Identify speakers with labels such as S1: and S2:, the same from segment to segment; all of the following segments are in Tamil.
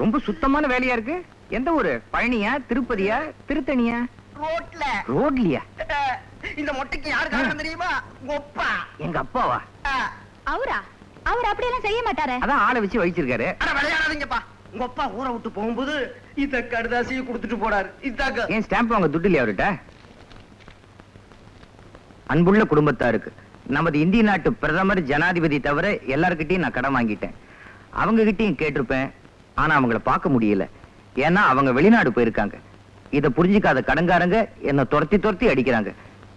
S1: ரொம்ப சுத்தமான வேலையா இருக்கு. எந்த ஊரு? பழனியா, திருப்பதியா, திருத்தணியா?
S2: ரோட்ல.
S1: ரோட்லயா?
S2: இந்த மொட்டைக்கு யாரு காரணம் தெரியுமா? ஒப்பா.
S1: எங்க அப்பாவா?
S3: அவரா? அவர் அப்படியெல்லாம் செய்ய மாட்டாரே.
S1: அதான் ஆளை வச்சு வச்சிருக்காரு.
S2: அட விளையாடாதீங்கப்பா. உங்க அப்பா ஊரை விட்டு போகும்போது இந்த கடுதாசியை கொடுத்துட்டு போறாரு. இதாங்க.
S1: ஏன் ஸ்டாம்ப் வாங்க துட்டு இல்லையா அவர்கிட்ட? அன்புள்ள குடும்பத்தாருக்கு நமது இந்திய நாட்டு பிரதமர் ஜனாதிபதி தவிர எல்லார்கிட்டையும் நான் கடன் வாங்கிட்டேன். அவங்க கிட்டையும் கேட்டிருப்பேன். ஆனா அவங்கள பார்க்க முடியல. ஏன்னா அவங்க வெளிநாடு போயிருக்காங்க. இத புரிஞ்சுக்காத கடன்காரங்க என்ன துரத்தி அடிக்கிறாங்க.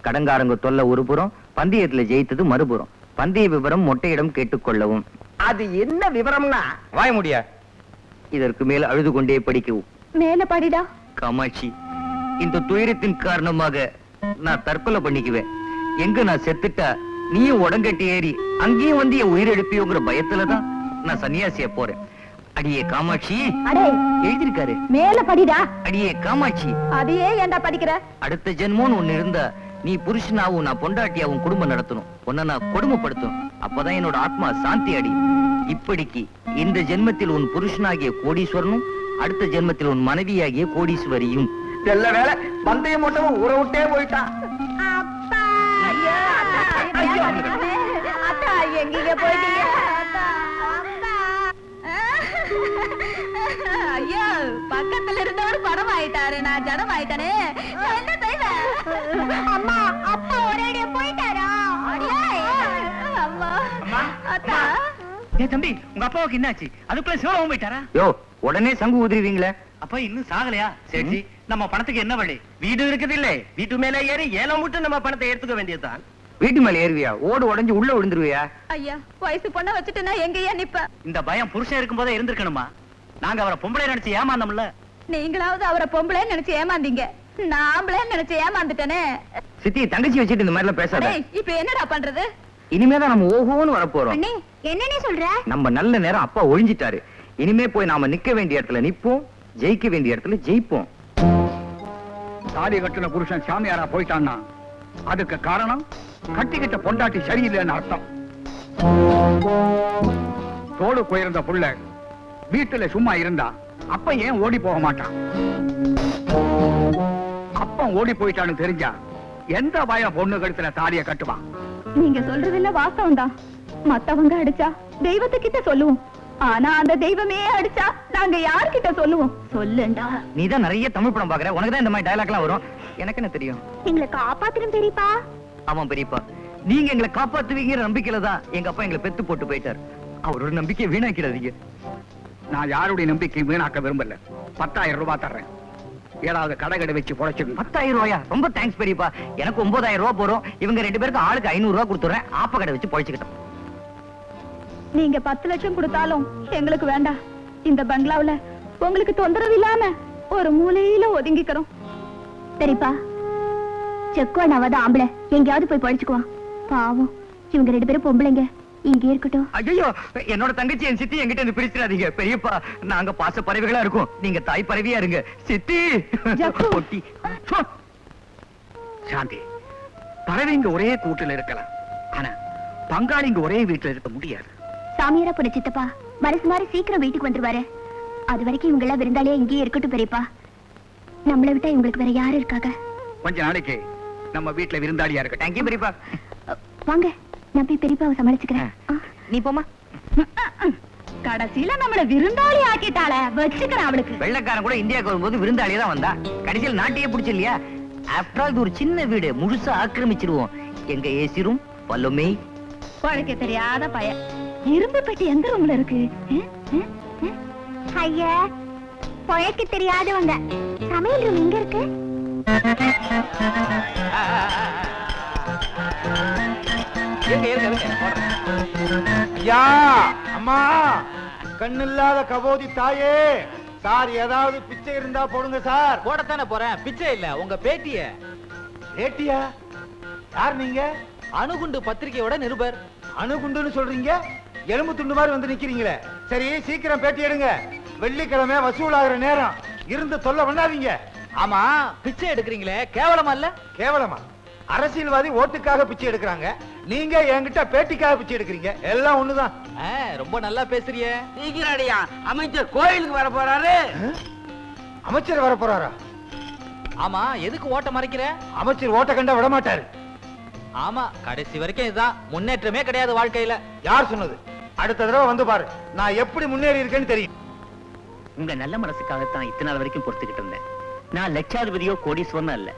S1: கடன்காரங்க தொல்லை ஒரு புறம், பந்தயத்துல ஜெயித்தது மறுபுறம். பந்தய விவரம் மொட்டையிடம் கேட்டுக்கொள்ளவும்.
S2: அது என்ன விவரம்னா?
S1: வாய முடியா. இதற்கு மேல் அழுது கொண்டே படிக்கவும்.
S3: மேல படிடா.
S1: காமாட்சி, இந்த துயரத்தின் காரணமாக நான் தற்கொலை பண்ணிக்குவேன். எங்க நான் செத்துட்டா நீயும் உடங்கட்டி ஏறி அங்கேயும் வந்து என் உயிர் எடுப்பியோங்கிற பயத்துலதான் நான் சன்னியாசியா போறேன். அடியே காமாட்சி.
S3: அடே,
S1: எழுதிருக்காரு.
S3: மேல படிடா.
S1: அடியே காமாட்சி.
S3: அதையே ஏன்டா படிக்கிற?
S1: அடுத்த ஜென்மோன்னு ஒண்ணு இருந்தா நீ புருஷனாவும் நான் பொண்டாட்டியாவும் குடும்பம் நடத்தணும். உன்னை நான் கொடுமைப்படுத்தணும். அப்பதான் என்னோட ஆத்மா சாந்தி அடி. இப்படிக்கு இந்த ஜென்மத்தில் உன் புருஷனாகிய கோடீஸ்வரனும் அடுத்த ஜென்மத்தில் உன் மனைவியாகிய கோடீஸ்வரியும்.
S2: நல்ல வேலை பந்தயம் மட்டும் ஊரை விட்டே போயிட்டான்.
S3: அத்தா, எங்கீங்க போயிட்டீங்க? ஐயோ, பக்கத்துல இருந்தவர் படம் ஆயிட்டாரு, நான் ஜடம் ஆயிட்டானே. என்ன செய்வேன்? அம்மா, அப்பா ஒரேடியா போயிட்டாரா? அம்மா, அத்தா.
S4: ஏ தம்பி, உங்க அப்பாவுக்கு என்னாச்சு? அதுக்குள்ள சிவராமன் போயிட்டாரா?
S1: யோ, உடனே சங்கு ஊதுருவீங்களே.
S4: அப்பா இன்னும் சாகலையா? சரி, நம்ம பணத்துக்கு என்ன வழி?
S2: வீடு இருக்குது இல்ல, வீட்டு மேல ஏறி ஏலம் விட்டு நம்ம பணத்தை எடுத்துக்க வேண்டியதுதான்.
S1: வீட்டு மேல ஏறுவியா? ஓடு உடைஞ்சு உள்ள விழுந்துருவியா?
S3: ஐயா, வயசு பொண்ண வச்சுட்டுனா எங்கயா நிப்ப?
S4: இந்த பயம் புருஷன் இருக்கும் போதே இருந்திருக்கணுமா? நாங்க அவரை பொம்பளை நினைச்சு ஏமாந்தோம்ல.
S3: நீங்களாவது அவரை பொம்பளை நினைச்சு ஏமாந்தீங்க, நான் ஆம்பளை நினைச்சு ஏமாந்துட்டேனே.
S1: சித்தி, தங்கச்சி வச்சுட்டு இந்த மாதிரிலாம் பேசாத.
S3: இப்ப என்னடா பண்றது?
S1: இனிமேதான் நம்ம ஓஹோன்னு வரப்போறோம்.
S3: என்ன சொல்ற?
S1: நம்ம நல்ல நேரம் அப்பா ஒழிஞ்சிட்டாரு. இனிமே போய் நாம நிக்க வேண்டிய இடத்துல நிப்போம், ஜெயிக்க வேண்டிய இடத்துல ஜெயிப்போம்.
S5: தாலி கட்டின புருஷன் சாமியாரா போயிட்டான்னா அதுக்கு காரணம் கட்டிக்கிட்ட பொண்டாட்டி சரியில்லைன்னு அர்த்தம். தோடு போயிருந்த புள்ள வீட்டுல சும்மா இருந்தா அப்ப ஏன் ஓடி போக மாட்டான்? அப்பன் ஓடி போயிட்டான்னு தெரிஞ்சா எந்த பய பொண்ணு கழுத்துல தாலிய கட்டுவான்?
S3: நீங்க சொல்றதுல வாஸ்தவம் தான். மத்தவங்க அடிச்சா தெய்வத்துக்கிட்ட சொல்லுவோம். ஆனா அந்த தெய்வமே அடிச்சா நாங்க யார்கிட்ட சொல்லுவோம்? சொல்லுண்டா.
S1: நீதான் நிறைய தமிழ் படம் பாக்குற, உனக்குதான் இந்த மாதிரி டயலாக் எல்லாம் வரும். எனக்கு என்ன தெரியும்?
S3: எங்களை காப்பாத்திரும் பெரியப்பா.
S1: ஆமா பெரியப்பா, நீங்க எங்களை காப்பாத்துவீங்கிற நம்பிக்கையில தான் எங்க அப்பா எங்களை பெத்து போட்டு போயிட்டார். அவரோட நம்பிக்கையை வீணாக்கிடாதீங்க.
S5: நான் யாருடைய நம்பிக்கை வீணாக்க விரும்பல. 10,000 ரூபாய் தர்றேன். ஏதாவது கடை வச்சு பொழைச்சு.
S1: 10,000 ரூபாயா? ரொம்ப தேங்க்ஸ் பெரியப்பா. எனக்கு 9,000 ரூபாய் போறோம். இவங்க 2 பேருக்கு ஆளுக்கு 500 ரூபாய் கொடுத்துறேன். ஆப்ப கடை வச்சு பொழைச்சுக்கிட்டோம்.
S3: நீங்க 10 லட்சம் கொடுத்தாலும் எங்களுக்கு வேண்டாம். இந்த பங்களாவுல உங்களுக்கு தொந்தரவு இல்லாம ஒரு மூலையில ஒதுங்கிக்கிறோம். சரிப்பா, செக்குவனாவது ஆம்பளை எங்கேயாவது போய் படிச்சுக்குவான். பாவம், இவங்க 2 பேரும் பொம்பளைங்க, இங்கே இருக்கட்டும்.
S1: ஐயோ, என்னோட தங்கச்சி என் சித்தி என்கிட்ட இருந்து பிரிச்சிடாதீங்க பெரியப்பா. நாங்க பாச பறவைகளா இருக்கோம், நீங்க தாய் பறவையா இருங்க. சித்தி பொட்டி.
S5: சாந்தி, பறவைங்க ஒரே கூட்டுல இருக்கலாம், ஆனா பங்காளிங்க ஒரே வீட்டுல இருக்க முடியாது.
S3: சாமியாரா போன சித்தப்பா மனசு மாதிரி சீக்கிரம் வீட்டுக்கு வந்துருவாரு. அது வரைக்கும் இவங்க எல்லாம் விருந்தாளியா இங்கேயே இருக்கட்டும் பெரியப்பா. நம்மளை விட்டா இவங்களுக்கு வேற யாரு இருக்காங்க?
S5: கொஞ்ச நாளைக்கு நம்ம வீட்டுல விருந்தாளியா இருக்க.
S1: தேங்க்யூ பெரியப்பா.
S3: வாங்க, நான் போய் பெரியப்பாவை சமாளிச்சுக்கிறேன்.
S1: நீ போமா.
S3: கடைசியில நம்மள விருந்தாளி ஆக்கிட்டாள, வச்சுக்கிறேன் அவளுக்கு.
S1: வெள்ளக்காரன் கூட இந்தியாவுக்கு வரும்போது விருந்தாளியே தான் வந்தா. கடைசியில் நாட்டையே பிடிச்சு இல்லையா? ஆஃப்டர் ஆல் இது ஒரு சின்ன வீடு, முழுசா ஆக்கிரமிச்சிருவோம். எங்க ஏசி ரூம் பல்லுமே.
S3: பழைக்க தெரியாத பையன். இரும்பு பெட்டி எந்த ரூம்ல இருக்கு? ஐயா, பழைக்க தெரியாதவங்க. சமையல் ரூம் எங்க இருக்கு?
S6: ஐயா, அம்மா, கண்ணில்லாத கபோதி தாயே, சார் ஏதாவது பிச்சை இருந்தா போடுங்க சார்.
S4: போடத்தானே போறேன், பிச்சை இல்ல. உங்க பேட்டிய.
S6: பேட்டியா? யார் நீங்க?
S4: அணுகுண்டு பத்திரிகையோட நிருபர்.
S6: அணுகுண்டுன்னு சொல்றீங்க, எலும்பு துண்டு மாதிரி வந்து நிக்கிறீங்களே. சரி, சீக்கிரம் பேட்டி எடுங்க. வெள்ளிக்கிழமை வசூல் ஆகிற நேரம், இருந்து தொல்லை பண்ணாதீங்க.
S4: ஆமா, பிச்சை எடுக்கிறீங்களே, கேவலமா இல்ல?
S6: கேவலமா? அரசியல்வாதி ஓட்டுக்காக பிச்சை எடுக்கிறாங்க, நீங்க என்கிட்ட பேட்டிக்காக பிச்சை எடுக்கிறீங்க. எல்லாம் ஒண்ணுதான்.
S4: ரொம்ப நல்லா பேசுறிய.
S2: சீக்கிரடியா, அமைச்சர் கோயிலுக்கு வர போறாரு.
S6: அமைச்சர் வர போறாரா?
S4: ஆமா, எதுக்கு ஓட்ட மறைக்கிற?
S6: அமைச்சர் ஓட்ட கண்டா விட மாட்டாரு.
S4: ஆமா, கடைசி வரைக்கும் இதுதான், முன்னேற்றமே கிடையாது வாழ்க்கையில.
S6: யார் சொன்னது? அடுத்த தடவை வந்து பாரு, நான் எப்படி முன்னேறி இருக்கேன்னு தெரியும்.
S7: உங்க நல்ல மனசுக்காகத்தான் இத்தனை நாள் வரைக்கும் பொறுத்துக்கிட்டு இருந்தேன். நான் லட்சாதிபதியோ கோடீஸ்வரனோ அல்ல.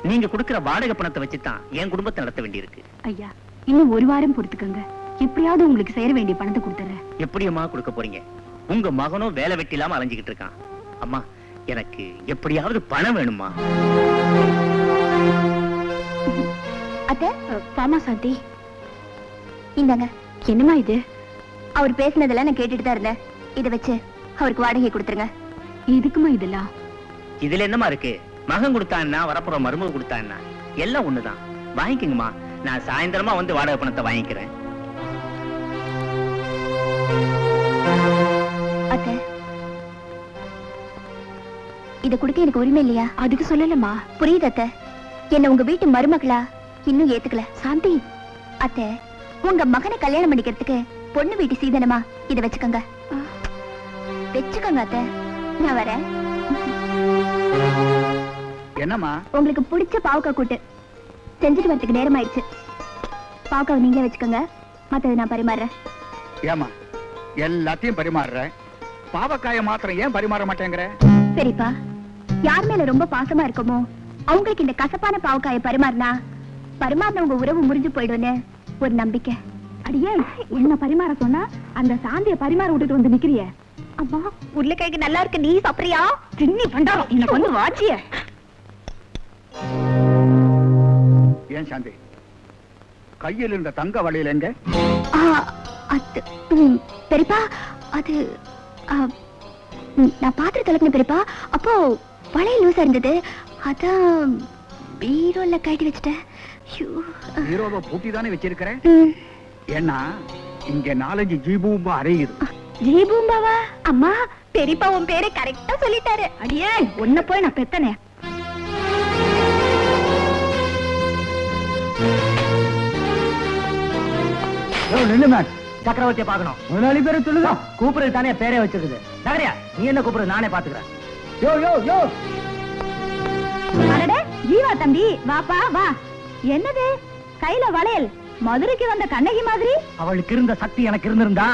S7: நீங்க கொடுக்கிற வாடகை பணத்தை வச்சுதான் என் குடும்பத்தை நடத்த வேண்டியிருக்கு.
S3: ஐயா, இன்னும் ஒரு வாரம் பொறுத்துக்கங்க. எப்படியாவது உங்களுக்கு சேர வேண்டிய பணத்தை கொடுத்துறேன்.
S7: எப்படியம்மா கொடுக்க போறீங்க? உங்க மகனும் வேலை வெட்டி இல்லாம அலைஞ்சுக்கிட்டு இருக்கான். அம்மா, எனக்கு எப்படியாவது பணம் வேணுமா?
S3: அத்தை, பாமா சாந்தி, இந்தாங்க. என்னமா இது? அவர் பேசினதெல்லாம் நான் கேட்டுட்டு தான் இருந்தேன். இதை வச்சு அவருக்கு வாடகை கொடுத்துருங்க. எதுக்குமா இதெல்லாம்?
S7: இதுல என்னமா இருக்கு? மகன் கொடுத்தான்னா, வரப்புற மருமக கொடுத்தான்னா எல்லாம் ஒண்ணுதான். வாங்கிக்கங்கம்மா. நான் சாயந்தரமா வந்து வாடகை பணத்தை வாங்கிக்கிறேன்.
S3: அத்தை, இத கொடுக்க எனக்கு உரிமை இல்லையா? அதுக்கு சொல்லலமா. புரியுது அத்தை. என்ன உங்க வீட்டு மருமகளா இன்னும் ஏத்துக்கல. சாந்தி அத்தை, உங்க மகனை கல்யாணம் பண்ணிக்கிறதுக்கு பொண்ணு வீட்டு சீதனமா இத வச்சுக்கோங்க. வச்சுக்கோங்க அத்தை, நான் வரேன்.
S5: என்னம்மா?
S3: உங்களுக்கு பிடிச்ச பாவக்காய் கூட்டு செஞ்சுட்டு வரதுக்கு நேரம் ஆயிடுச்சு. பாவக்காவை நீங்களே வச்சுக்கோங்க, மத்ததை நான் பரிமாறுறேன்.
S5: ஏமா எல்லாத்தையும் பரிமாறுற, பாவக்காய மாத்திரம் ஏன் பரிமாற மாட்டேங்கிற?
S3: சரிப்பா, யார் மேல ரொம்ப பாசமா இருக்கமோ அவங்களுக்கு இந்த கசப்பான பாவக்காயை பரிமாறினவங்க உறவு முறிஞ்சு போயிடும்னு ஒரு நம்பிக்கை. அடியே, என்ன பரிமாற சொன்னா அந்த சாந்திய பரிமாற விட்டுட்டு வந்து நிக்கிறிய? அம்மா, உருளைக்கிழங்கு நல்லா இருக்கு, நீ சாப்பிடுறியா? சின்னி பண்டாரம், எனக்கு வந்து வாச்சிய.
S5: ஏன் சாந்தி, கையில் இருந்த தங்க வளையல் எங்க?
S3: பெரியப்பா, அது நான் பாத்திரம் கலக்கின பெரியப்பா. அப்போ வளையல் லூசா இருந்தது, அதான் பீரோல கட்டி வச்சுட்டேன்.
S5: ஹீரோவை பூட்டி தானே வச்சிருக்கிறேன். ஏன்னா இங்க 4-5 ஜீபூம்பா அறையுது.
S3: ஜீபூம்பாவா? அம்மா, பெரியப்பா உன் பேரை கரெக்டா சொல்லிட்டாரு. அடியே, உன்னை போய் நான் பெத்தனே.
S1: சக்கரவர்த்தியை பார்க்கணும். முதலாளி பேரை சொல்லுதா? கூப்பிடுறது தானே பேரே வச்சிருக்குது. நகரியா, நீ என்ன கூப்பிடுறது? நானே பாத்துக்கிறேன். யோ யோ யோ.
S3: அடடே, ஜீவா தம்பி, வாப்பா வா. என்னது கையில வளையல்? மதுரைக்கு வந்த கண்ணகி மாதிரி.
S1: அவளுக்கு இருந்த சக்தி எனக்கு இருந்திருந்தா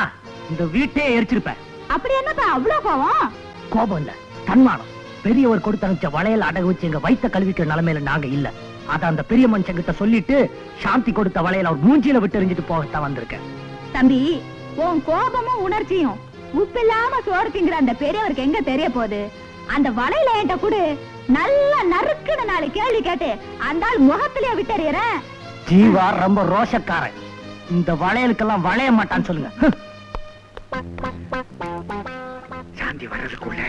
S1: இந்த வீட்டே எரிச்சிருப்பேன்.
S3: அப்படி என்னப்பா அவ்வளவு கோவம்?
S1: கோபம் இல்ல, தன்மானம். பெரியவர் கொடுத்து அனுப்பிச்ச வளையல் அடகு வச்சு எங்க வைத்த கல்விக்கிற நிலைமையில நாங்க இல்ல. அத அந்த பெரிய மனுஷன் கிட்ட சொல்லிட்டு சாந்தி கொடுத்த வளையல் அவர் மூஞ்சியில விட்டு எறிஞ்சிட்டு போகத்தான் வந்திருக்கேன்.
S3: தம்பி, உன் கோபமும் உணர்ச்சியும் உப்பில்லாம சோறு திங்கிற அந்த பெரியவருக்கு எங்க தெரிய போகுது? அந்த வளையல என்கிட்ட கூட நல்லா நறுக்குன்னு 4 கேள்வி கேட்டு அந்த ஆள் முகத்திலேயே விட்டறியறேன்.
S1: ஜீவா ரொம்ப ரோஷக்காரன். இந்த வளையலுக்கெல்லாம் வளைய மாட்டான்னு சொல்லுங்க.
S5: சாந்தி வர்றதுக்குள்ள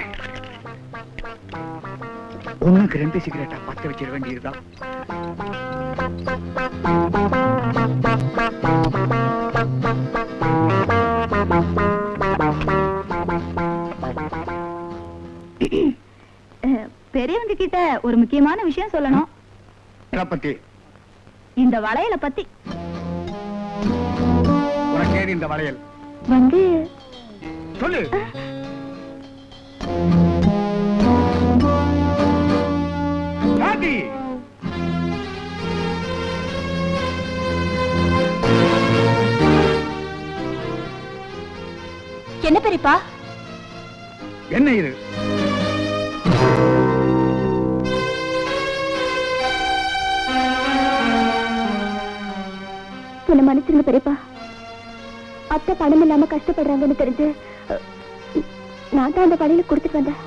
S5: 1க்கு 2 சிகரெட்டா பத்த வச்சிட வேண்டியதுதான்.
S3: பெரியவங்க கிட்ட ஒரு முக்கியமான விஷயம் சொல்லணும்.
S5: பத்தி
S3: இந்த வளையல பத்தி.
S5: உனக்கு ஏது இந்த வளையல்?
S3: வந்து
S5: சொல்லு. சாந்தி,
S3: என்ன பெரியப்பா?
S5: என்ன இது?
S3: என்ன மன்னிச்சிருங்க பெரியப்பா. அத்தை பணம் இல்லாம கஷ்டப்படுறாங்கன்னு தெரிஞ்சு நான் தான் அந்த வளையல கொடுத்துட்டு வந்தேன்.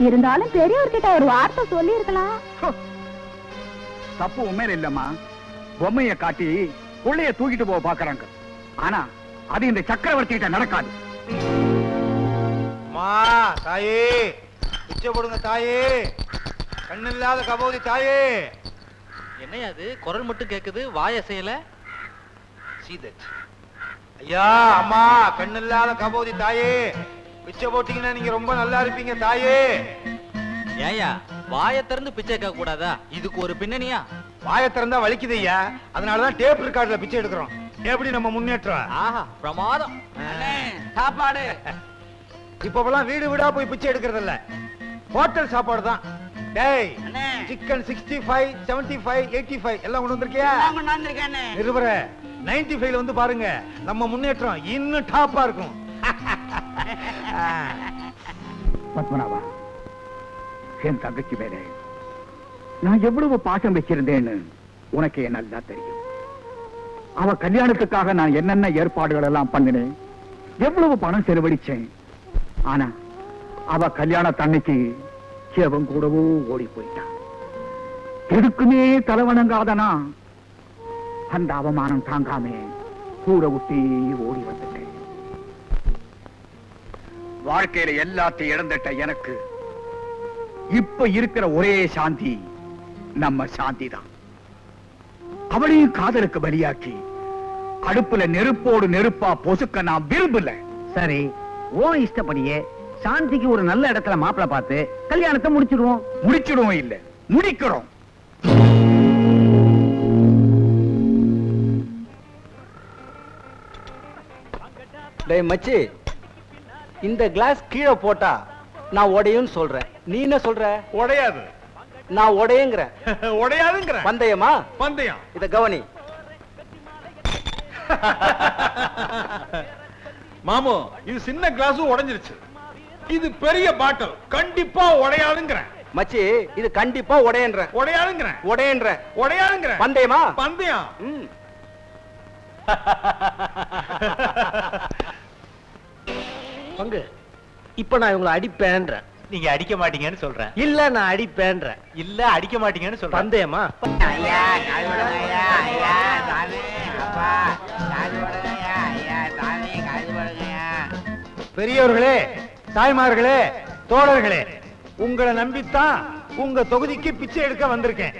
S3: இருந்தாலும் பெரியவர்கிட்ட ஒரு வார்த்தை சொல்லி இருக்கலாம்.
S5: தப்பு உண்மையில இல்லம்மா. பொம்மைய காட்டி புள்ளைய தூக்கிட்டு போக பாக்குறாங்க. ஆனா அது இந்த சக்கரவர்த்தி கிட்ட நடக்காது.
S6: அம்மா, தாயே, பிச்சை போடுங்க தாயே, கண்ணில்லாத கபோதி தாயே.
S4: என்னையா அது? குரல் மட்டும் கேக்குது, வாய செய்யல.
S6: ஐயா, அம்மா, கண்ணில்லாத கபோதி தாயே, பிச்சை போட்டீங்கன்னா நீங்க ரொம்ப நல்லா இருப்பீங்க தாயே.
S4: ஏயா, வாய திறந்து பிச்சை கேட்க கூடாதா? இதுக்கு ஒரு பின்னணியா?
S6: வாயை திறந்தா வலிக்குது ஐயா, அதனாலதான் டேப் ரெக்கார்ட்ல பிச்சை எடுக்கிறோம். எப்படி நம்ம முன்னேற்றம்?
S2: ஆஹா பிரமாதம். சாப்பாடு
S6: இப்பெல்லாம் வீடு வீடா போய் பிச்சை எடுக்கிறது இல்ல, ஹோட்டல் சாப்பாடு தான். டேய், சிக்கன் 65, 75, 85 எல்லாம் கொண்டு வந்திருக்கியா? நிருபர 95ல வந்து பாருங்க, நம்ம முன்னேற்றம் இன்னும் டாப்பா இருக்கும்.
S5: பத்மநாபா, என் தங்கச்சி மேலே நான் எவ்வளவு பாசம் வச்சிருந்தேன்னு உனக்கே நல்லா தெரியும். அவ கல்யாணத்துக்காக நான் என்னென்ன ஏற்பாடுகள் எல்லாம் பண்ணினேன், எவ்வளவு பணம் செலவழிச்சேன். ஆனா அவ கல்யாணத்தன்னைக்கு எவன் கூடவோ ஓடி போயிட்டான். எதுக்குமே தலைவணங்காதனா அந்த அவமானம் தாங்காம கூட விட்டு ஓடி வந்துட்டேன். வாழ்க்கையில எல்லாத்தையும் இழந்துட்ட எனக்கு இப்ப இருக்கிற ஒரே சாந்தி நம்ம சாந்தி தான். அவளையும் காதலுக்கு பலியாக்கி அடுப்புல நெருப்போடு நெருப்பா பொசுக்க நான் விரும்பல.
S1: சரி, ஓ இஷ்டப்படியே சாந்திக்கு ஒரு நல்ல இடத்துல மாப்பிளை பார்த்து கல்யாணத்தை முடிச்சிடுவோம்.
S5: முடிச்சிடுவோம் இல்ல, முடிக்கிறோம்.
S2: டேய் மச்சி, இந்த கிளாஸ் கீழே போட்டா நான் உடையும்னு சொல்றேன், நீ என்ன சொல்ற?
S6: உடையாது.
S2: நான் உடையங்கிறேன்.
S6: உடையாதுங்கிற
S2: பந்தயமா?
S6: பந்தயம்.
S2: இத கவனி.
S6: மாமு, இது சின்ன கிளாஸ் உடைஞ்சிருச்சு, இது பெரிய பாட்டில், கண்டிப்பா உடையாதுங்கிற.
S2: மச்சி, இது கண்டிப்பா உடையன்ற.
S6: உடையாதுங்கிற.
S2: உடையன்ற.
S6: உடையாதுங்கிற.
S2: பந்தயமா?
S6: பந்தயம்.
S2: பங்கு, இப்ப நான் இவங்களை அடிப்பேன்ற.
S4: நீங்க அடிக்க மாட்டீங்கன்னு சொல்றேன்.
S2: இல்ல, நான் அடிப்பேன்ற.
S4: இல்ல அடிக்க மாட்டீங்கன்னு சொல்றேன்.
S2: பந்தயமா? பெரியவர்களே, தாய்மார்களே, தோழர்களே, உங்களை நம்பித்தான் உங்க தொகுதிக்கு பிச்சை எடுக்க வந்திருக்கேன்.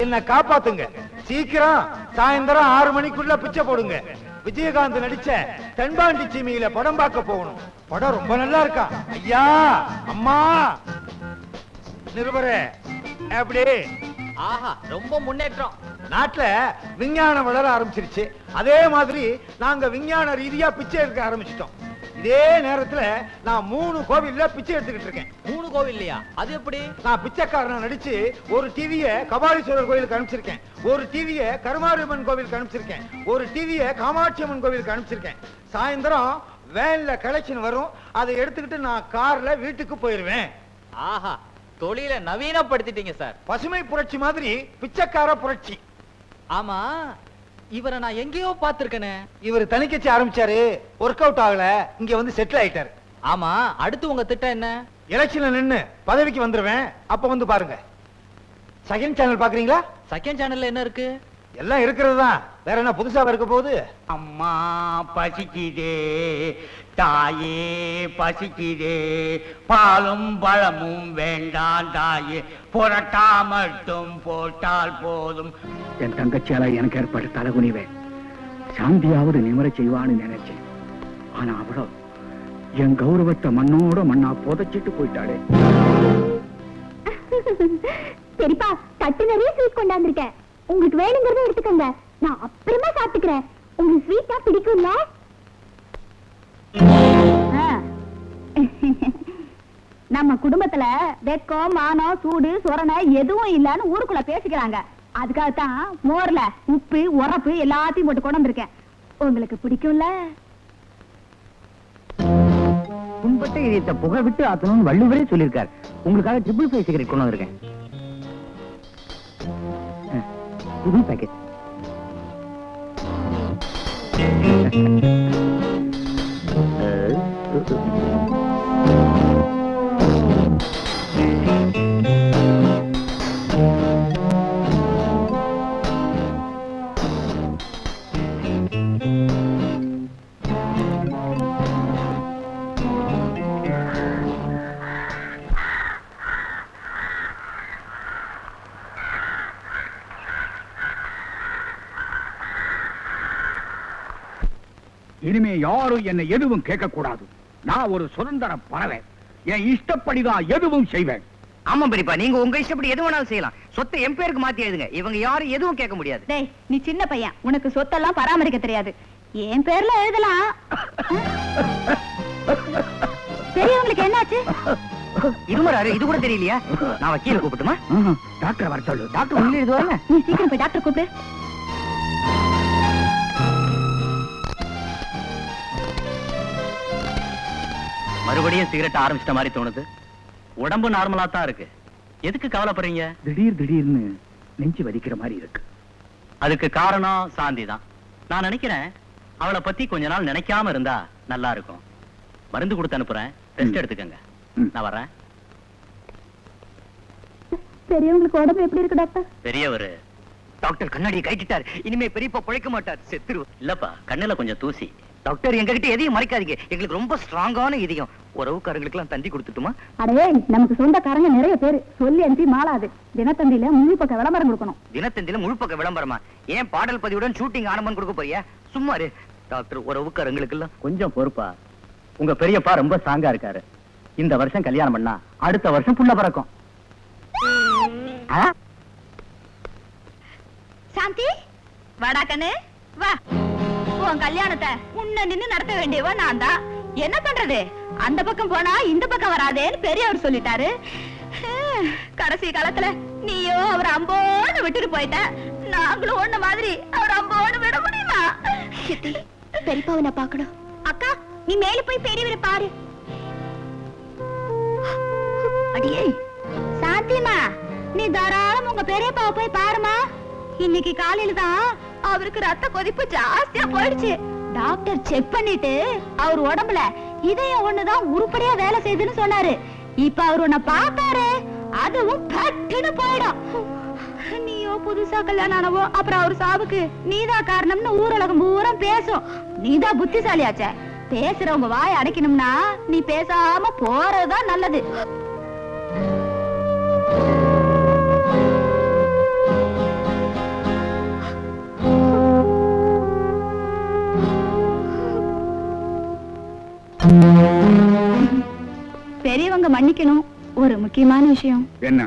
S2: என்ன காப்பாத்துங்க. சீக்கிரம் சாயந்தரம் 6 மணிக்குள்ள பிச்சை போடுங்க. விஜயகாந்த் நடிச்ச தென்பாண்டி சீமையில படம் பார்க்க போகணும். படம் ரொம்ப நல்லா இருக்கா. ஐயா, அம்மா, நிருபரே, எப்படி? ஆஹா, ரொம்ப முன்னேற்றம்.
S6: நாட்டுல விஞ்ஞானம் வளர ஆரம்பிச்சிருச்சு, அதே மாதிரி நாங்க விஞ்ஞான ரீதியா பிச்சை எடுக்க ஆரம்பிச்சிட்டோம். இதே நேரத்துல நான் 3 கோவில்ல பிச்சை எடுத்துக்கிட்டு இருக்கேன்.
S2: 3 கோவில்லையா? அது எப்படி?
S6: நான் பிச்சைக்காரனா நடிச்சு ஒரு டிவிய கபாலீஸ்வரர் கோயிலுக்கு அனுப்பிச்சிருக்கேன், ஒரு டிவிய கருமாரியம்மன் கோவிலுக்கு அனுப்பிச்சிருக்கேன், ஒரு டிவிய காமாட்சி அம்மன் கோவிலுக்கு அனுப்பிச்சிருக்கேன். சாயந்தரம் வேன்ல கலெக்ஷன் வரும், அதை எடுத்துக்கிட்டு நான் கார்ல வீட்டுக்கு போயிருவேன்.
S2: ஆஹா, தொழில நவீனப்படுத்திட்டீங்க சார்.
S6: பசுமை புரட்சி மாதிரி பிச்சைக்கார புரட்சி.
S2: ஆமா, இவரை நான் எங்கேயோ பாத்திருக்கேனே.
S6: இவர் தனிக்கட்சி ஆரம்பிச்சாரு, ஒர்க் அவுட் ஆகல, இங்க வந்து செட்டில் ஆயிட்டாரு.
S2: ஆமா, அடுத்து உங்க திட்டம் என்ன?
S6: எலெக்ஷன்ல நின்னு பதவிக்கு வந்துருவேன், அப்ப வந்து பாருங்க. செகண்ட் சேனல் பாக்குறீங்களா?
S2: செகண்ட் சேனல்ல என்ன இருக்கு?
S6: எல்லாம் இருக்கிறது தான், வேற என்ன புதுசா இருக்க போகுது?
S7: அம்மா பசிக்குதே, தாயே பசிக்குதே, பாலும் பழமும் வேண்டாம் தாயே, புரட்டா மட்டும் போட்டால் போதும்.
S5: என் தங்கச்சியால எனக்கு ஏற்பட்ட தலைகுனிவேன். சாந்தியாவது நிமர செய்வான்னு நினைச்சேன். ஆனா அவளோ என் கௌரவத்தை மண்ணோட மண்ணா புதைச்சிட்டு போயிட்டாளே.
S3: சரிப்பா, தட்டு நிறைய ஸ்வீட் கொண்டாந்துருக்கேன். உங்களுக்கு வேணுங்கிறத எடுத்துக்கங்க, நான் அப்புறமா சாப்பிட்டுக்கிறேன். உங்களுக்கு ஸ்வீட்டா பிடிக்கும்ல? நம்ம குடும்பத்துல வெக்கம், மானம், சூடு, சொரணை எதுவும் இல்லன்னு ஊருக்குள்ள பேசிக்கிறாங்க. அதுக்காகத்தான் மோர்ல உப்பு, உரப்பு எல்லாத்தையும் போட்டு கொண்டு வந்திருக்கேன். உங்களுக்கு பிடிக்கும்ல?
S1: புண்பட்ட இதயத்தை புகை விட்டு ஆத்தணும்னு வள்ளுவரே சொல்லியிருக்கார். உங்களுக்காக ட்ரிபிள் 5 சிகரெட் கொண்டு வந்திருக்கேன். புது பேக்கெட்.
S5: இனிமே யாரும் என்னை எதுவும் கேட்க கூடாது. நான் ஒரு சுதந்திர பறவை, என் இஷ்டப்படிதான் எதுவும் செய்வேன்.
S1: ஆமா பெரியப்பா, நீங்க உங்க இஷ்டப்படி எது வேணாலும் செய்யலாம். சொத்தை என் பேருக்கு மாத்தி எழுதுங்க. இவங்க யாரும் எதுவும் கேட்க முடியாது.
S3: டேய், நீ சின்ன பையன், உனக்கு சொத்தெல்லாம் பராமரிக்க தெரியாது. என் பேர்ல எழுதலாம். பெரியவங்களுக்கு என்னாச்சு?
S1: இருமறாரு, இது கூட தெரியலையா? நான் வக்கீல கூப்பிட்டுமா?
S5: டாக்டர் வர சொல்லு.
S1: டாக்டர் உள்ள எழுதுவாங்க.
S3: நீ சீக்கிரம் போய் டாக்டர் கூப்பிடு.
S4: மறுபடியும் சிகரெட் ஆரம்பிச்சிட்ட மாதிரி தோணுது. உடம்பு நார்மலா தான் இருக்கு. எதுக்கு கவலைப்படுறீங்க?
S5: திடீர்னு நெஞ்சு வலிக்கிற மாதிரி இருக்கு.
S4: அதுக்கு காரணம் சாந்தி தான். நான் நினைக்கிறேன் அவளை பத்தி கொஞ்ச நாள் நினைக்காம இருந்தா நல்லா இருக்கும். மருந்து கொடுத்து அனுப்புறேன், ரெஸ்ட் எடுத்துக்கங்க. நான் வரேன்.
S3: பெரியவங்களுக்கு உடம்பு எப்படி இருக்கு டாக்டர்?
S4: பெரியவரு
S1: டாக்டர் கண்ணாடியை கைட்டிட்டார். இனிமே பெரியப்பா பிழைக்க மாட்டார், செத்துரு.
S4: இல்லப்பா, கண்ணுல கொஞ்சம் தூசி.
S1: டாக்டர், எங்ககிட்ட எதையும் மறைக்காதீங்க. எங்களுக்கு ரொம்ப ஸ்ட்ராங்கான இதயம். உறவுக்காரங்களுக்கு எல்லாம் தந்தி கொடுத்துட்டுமா?
S3: அடே, நமக்கு சொந்தக்காரங்க நிறைய பேரு. சொல்லி அனுப்பி மாளாது. தினத்தந்தியில முழு பக்க விளம்பரம் கொடுக்கணும்.
S1: தினத்தந்தில முழு பக்க விளம்பரமா? ஏன் பாடல் பதிவுடன் ஷூட்டிங் ஆனமன் கொடுக்க போறியா? சும்மா இரு. டாக்டர், உறவுக்காரங்களுக்கு எல்லாம்
S4: கொஞ்சம் பொறுப்பா. உங்க பெரியப்பா ரொம்ப ஸ்ட்ராங்கா இருக்காரு. இந்த வருஷம் கல்யாணம் பண்ணா அடுத்த வருஷம் புள்ள பிறக்கும்.
S3: சாந்தி, வாடா கண்ணு, வா. உன் கல்யாணத்தை முன்ன நின்னு நடத்த வேண்டியவ நான் தான். என்ன பண்றது? அந்த பக்கம் போனா இந்த பக்கம் வராதேன்னு பெரியவர் சொல்லிட்டாரு. கடைசி காலத்துல நீயோ அவர் அம்போன்னு விட்டுட்டு போயிட்ட. நாங்களும் ஒண்ணு மாதிரி அவர் அம்போன்னு விட முடியுமா? பெரியப்பாவை நான் பாக்கணும். அக்கா, நீ மேல போய் பெரியவரை பாரு. அடியே சாந்திமா, நீ தாராளம் உங்க பெரியப்பாவை போய் பாருமா. இன்னைக்கு காலையில தான் அவருக்கு ரத்த கொதிப்பு ஜாஸ்தியா போயிடுச்சு. டாக்டர் செக் பண்ணிட்டு அவர் உடம்புல இதயம் ஒண்ணுதான் உருப்படியா வேலை செய்யுதுன்னு சொன்னாரு. இப்ப அவர் உன்னை பார்த்தாரு, அதுவும் பட்டுன்னு போயிடும். நீயோ புதுசா கல்யாணம் ஆனவோ, அப்புறம் அவர் சாவுக்கு நீதான் காரணம்னு ஊரலகம் பூரா பேசும். நீதான் புத்திசாலியாச்சே. பேசுறவங்க வாய் அடைக்கணும்னா நீ பேசாம போறதுதான் நல்லது. பெரியவங்க மன்னிக்கணும். ஒரு முக்கியமான விஷயம்.
S5: என்ன?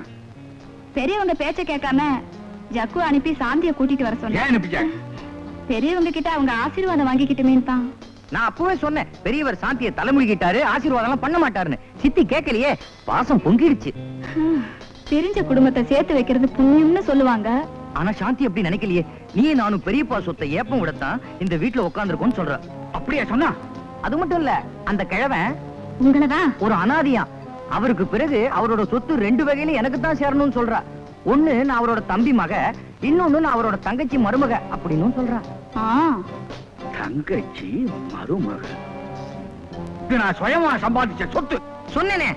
S3: பெரியவங்க பேச்ச கேட்காம ஜக்கு அனுப்பி சாந்திய கூட்டிட்டு வர சொன்னேன்.
S5: ஏன் அனுப்பிச்சேன்?
S3: பெரியவங்க கிட்ட அவங்க ஆசீர்வாதம் வாங்கிக்கிட்டுமே தான்.
S1: நான் அப்பவே சொன்னேன், பெரியவர் சாந்தியை தலைமுழுகிட்டாரு, ஆசீர்வாதம் எல்லாம் பண்ண மாட்டாருன்னு. சித்தி கேட்கலையே, பாசம் பொங்கிடுச்சு.
S3: தெரிஞ்ச குடும்பத்தை சேர்த்து வைக்கிறது புண்ணியம்னு சொல்லுவாங்க.
S1: ஆனா சாந்தி அப்படி நினைக்கலையே. நீ நானும் பெரியப்பா சொத்தை ஏப்பம் விடத்தான் இந்த வீட்டுல உட்கார்ந்துருக்கோம்னு சொல்ற.
S5: அப்படியே சொன்னா?
S1: அது மட்டும் இல்ல, அந்த கிழவன்
S3: உங்களதான்
S1: ஒரு அனாதியா. அவருக்கு பிறகு அவரோட சொத்து 2 வகையில எனக்கு தான் சேரணும்னு சொல்றா. ஒண்ணு நான் அவரோட தம்பி மக, இன்னொன்னு நான் அவரோட தங்கச்சி மருமக அப்படின்னு சொல்றா.
S5: தங்கச்சி மருமக? இது நான் சுயமா சம்பாதிச்ச சொத்து.
S1: சொன்னேனே,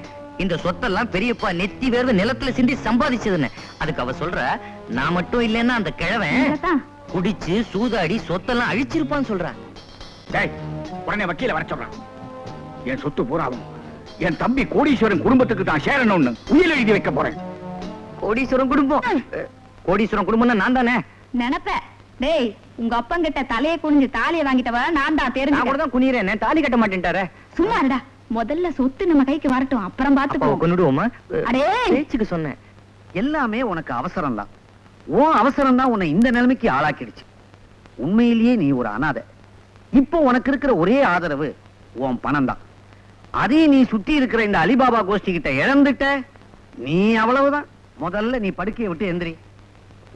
S1: இந்த சொத்தெல்லாம் பெரியப்பா நெத்தி வேர்வை நிலத்துல சிந்தி சம்பாதிச்சதுன்னு. அதுக்கு அவ சொல்ற, நான் மட்டும் இல்லைன்னா அந்த கிழவன் குடிச்சு சூதாடி சொத்தெல்லாம் அழிச்சிருப்பான்னு சொல்ற.
S5: டேய், உடனே வக்கீல வர சொல்றான். என் சொத்து பூராவும் என் தம்பி கோடீஸ்வரன் குடும்பத்துக்கு தான் சேரணும்னு உயிர் எழுதி வைக்க போறேன்.
S1: கோடீஸ்வரன் குடும்பம்? கோடீஸ்வரன் குடும்பம் நான் தானே
S3: நினைப்ப. டேய், உங்க அப்பங்கிட்ட தலையை குனிஞ்சு தாலியை வாங்கிட்டவ நான் தான். தெரிஞ்சு
S1: நான் கூட தான் குனிறேன், தாலி கட்ட மாட்டேன்ட்டாரே.
S3: சும்மா இருடா. முதல்ல சொத்து நம்ம கைக்கு வரட்டும், அப்புறம் பாத்துக்கோ.
S1: கொன்னுடுவோமா?
S3: அடே,
S1: பேச்சுக்கு சொன்னேன். எல்லாமே உனக்கு அவசரம் தான். உன் அவசரம் தான் உன்னை இந்த நிலைமைக்கு ஆளாக்கிடுச்சு. உண்மையிலேயே நீ ஒரு அனாதை. இப்போ உனக்கு இருக்கிற ஒரே ஆதரவு உன் பணம் தான். அதே நீ சுத்தி இருக்கிற இந்த அலிபாபா கோஷ்டி கிட்ட இழந்துட்ட, நீ அவ்வளவுதான். முதல்ல நீ படுக்கையை விட்டு எந்திரி.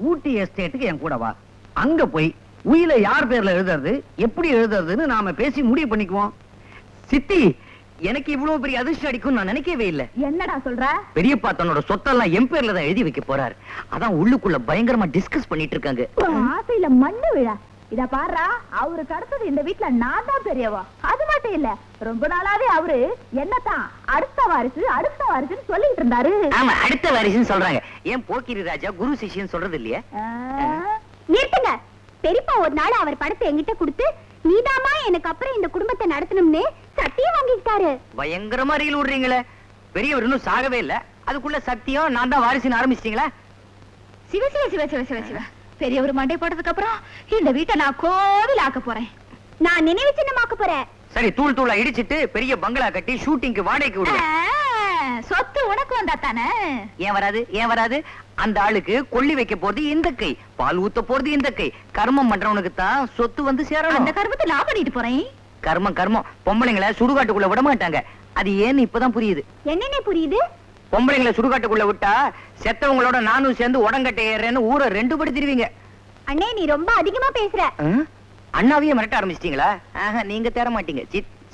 S1: ஊட்டி எஸ்டேட்டுக்கு என் கூட வா. அங்க போய் உயிரை யார் பேர்ல எழுதுறது, எப்படி எழுதுறதுன்னு நாம பேசி முடிவு பண்ணிக்குவோம். சித்தி, எனக்கு இவ்வளவு பெரிய அதிர்ஷ்டம் அடிக்கும் நான் நினைக்கவே இல்லை.
S3: என்னடா சொல்ற?
S1: பெரியப்பா தன்னோட சொத்தெல்லாம் என் பேர்ல தான் எழுதி வைக்க போறாரு. அதான் உள்ளுக்குள்ள பயங்கரமா டிஸ்கஸ் பண்ணிட்டு இருக்காங்க.
S3: ஆசையில மண்ணு விழா. இத பாருடா, அவருக்கு அடுத்தது இந்த வீட்டுல நான் தான் பெரியவா. அது மட்டும் இல்ல, ரொம்ப நாளாவே அவரு என்னத்தான் அடுத்த வாரிசுன்னு சொல்லிட்டு இருந்தாரு.
S1: ஆமா, அடுத்த வாரிசுன்னு சொல்றாங்க. ஏன் போக்கிரி ராஜா குரு சிஷ்யன்னு சொல்றது இல்லையா?
S3: நிறுத்துங்க. பெரியப்பா ஒரு நாள் அவர் படத்தை என்கிட்ட கொடுத்து, நீதாமா எனக்கு அப்புறம் இந்த குடும்பத்தை நடத்தணும்னு சத்தியம் வாங்கிட்டாரு.
S1: பயங்கரமா ரீல் விடுறீங்களே. பெரியவர் இன்னும் சாகவே இல்ல, அதுக்குள்ள சத்தியம் நான் தான் வாரிசுன்னு ஆரம்பிச்சிட்டீங்களா?
S3: சிவ சிவ சிவ சிவ சிவ சிவ. பெரியவர் மண்டை போட்டதுக்கு அப்புறம் இந்த வீட்டை நான் கோவில் ஆக்க போறேன். நான் நினைவு சின்னமாக்க போறேன்.
S1: சரி, தூள் தூளா இடிச்சிட்டு பெரிய பங்களா கட்டி ஷூட்டிங்க்கு வாடகைக்கு விடுவேன்.
S3: சொத்து உனக்கு வந்தா தானே?
S1: ஏன் வராது ஏன் வராது? அந்த ஆளுக்கு கொள்ளி வைக்க போறது இந்த கை, பால் ஊத்த போறது இந்த கை. கர்மம் பண்றவனுக்கு தான் சொத்து வந்து
S3: அந்த
S1: சேரணும்.
S3: கருமத்தை நான் பண்ணிட்டு போறேன்.
S1: கர்மம் கர்மம். பொம்பளைங்களை சுடுகாட்டுக்குள்ள விட மாட்டாங்க. அது ஏன்னு இப்பதான் புரியுது.
S3: என்னென்ன புரியுது?
S1: பொம்பளைங்களை சுடுகாட்டுக்குள்ள விட்டா செத்தவங்களோட நானும் சேர்ந்து உடங்கட்டை ஏறேன்னு ஊரை ரெண்டு படி திருவீங்க.
S3: அண்ணே நீ ரொம்ப அதிகமா பேசுற.
S1: அண்ணாவையே மிரட்ட ஆரம்பிச்சிட்டீங்களா? நீங்க தேர மாட்டீங்க.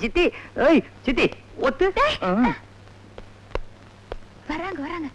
S1: சித்தி ஏய் சித்தி ஒத்து.
S3: வராங்க வராங்க.